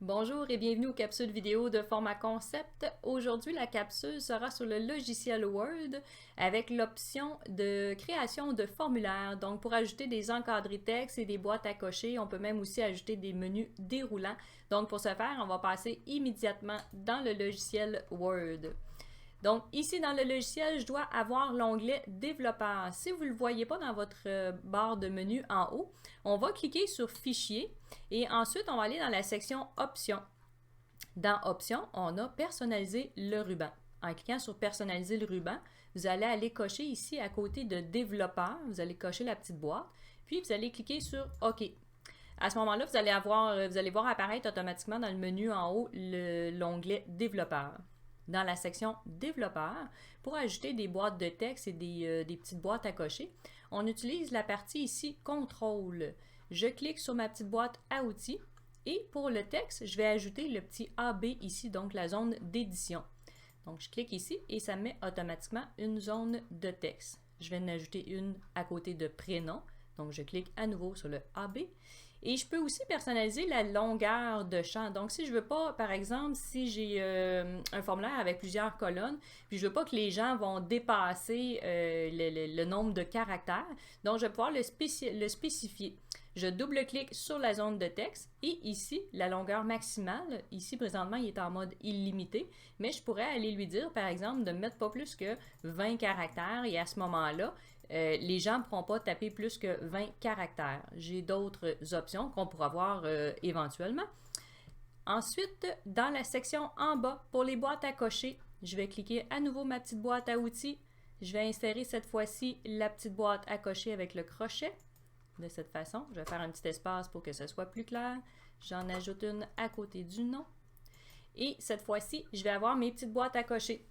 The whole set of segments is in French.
Bonjour et bienvenue aux capsules vidéo de Format Concept. Aujourd'hui, la capsule sera sur le logiciel Word avec l'option de création de formulaires. Donc, pour ajouter des encadrés texte et des boîtes à cocher, on peut même aussi ajouter des menus déroulants. Donc, pour ce faire, on va passer immédiatement dans le logiciel Word. Donc, ici dans le logiciel, je dois avoir l'onglet Développeur. Si vous ne le voyez pas dans votre barre de menu en haut, on va cliquer sur Fichier et ensuite, on va aller dans la section Options. Dans Options, on a Personnaliser le ruban. En cliquant sur Personnaliser le ruban, vous allez aller cocher ici à côté de Développeur. Vous allez cocher la petite boîte, puis vous allez cliquer sur OK. À ce moment-là, vous allez voir apparaître automatiquement dans le menu en haut l'onglet Développeur. Dans la section Développeur, pour ajouter des boîtes de texte et des petites boîtes à cocher, on utilise la partie ici Contrôle. Je clique sur ma petite boîte à outils et pour le texte, je vais ajouter le petit AB ici, donc la zone d'édition. Donc, je clique ici et ça met automatiquement une zone de texte. Je vais en ajouter une à côté de prénom. Donc, je clique à nouveau sur le AB. Et je peux aussi personnaliser la longueur de champ. Donc, si je veux pas, par exemple, si j'ai un formulaire avec plusieurs colonnes, puis je veux pas que les gens vont dépasser le nombre de caractères, donc je vais pouvoir le spécifier. Je double-clique sur la zone de texte et ici, la longueur maximale, ici présentement, il est en mode illimité, mais je pourrais aller lui dire, par exemple, de mettre pas plus que 20 caractères et à ce moment-là, les gens ne pourront pas taper plus que 20 caractères. J'ai d'autres options qu'on pourra voir éventuellement. Ensuite, dans la section en bas, pour les boîtes à cocher, je vais cliquer à nouveau ma petite boîte à outils. Je vais insérer cette fois-ci la petite boîte à cocher avec le crochet. De cette façon, je vais faire un petit espace pour que ce soit plus clair. J'en ajoute une à côté du nom. Et cette fois-ci, je vais avoir mes petites boîtes à cocher.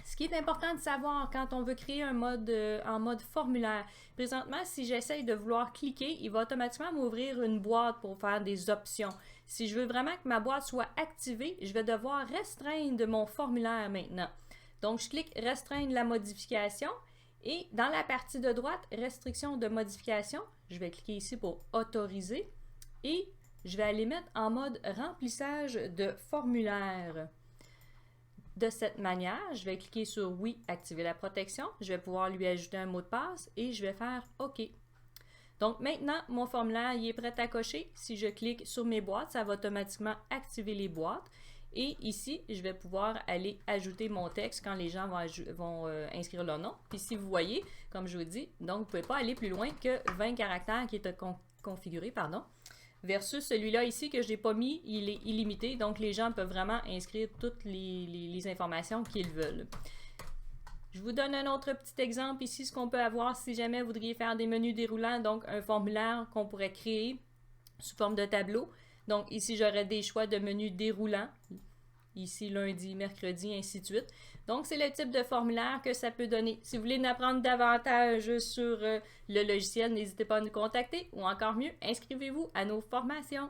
Ce qui est important de savoir quand on veut créer un mode en mode formulaire. Présentement, si j'essaye de vouloir cliquer, il va automatiquement m'ouvrir une boîte pour faire des options. Si je veux vraiment que ma boîte soit activée, je vais devoir restreindre mon formulaire maintenant. Donc, je clique Restreindre la modification et dans la partie de droite, Restriction de modification, je vais cliquer ici pour Autoriser et je vais aller mettre en mode remplissage de formulaire. De cette manière, je vais cliquer sur Oui, activer la protection. Je vais pouvoir lui ajouter un mot de passe et je vais faire OK. Donc maintenant, mon formulaire il est prêt à cocher. Si je clique sur mes boîtes, ça va automatiquement activer les boîtes. Et ici, je vais pouvoir aller ajouter mon texte quand les gens vont inscrire leur nom. Puis si vous voyez, comme je vous dis, donc vous ne pouvez pas aller plus loin que 20 caractères qui est configuré, pardon. Versus celui-là ici que je n'ai pas mis, il est illimité, donc les gens peuvent vraiment inscrire toutes les informations qu'ils veulent. Je vous donne un autre petit exemple ici, ce qu'on peut avoir si jamais vous voudriez faire des menus déroulants, donc un formulaire qu'on pourrait créer sous forme de tableau. Donc ici, j'aurais des choix de menus déroulants. Ici, lundi, mercredi, ainsi de suite. Donc, c'est le type de formulaire que ça peut donner. Si vous voulez en apprendre davantage sur le logiciel, n'hésitez pas à nous contacter ou encore mieux, inscrivez-vous à nos formations.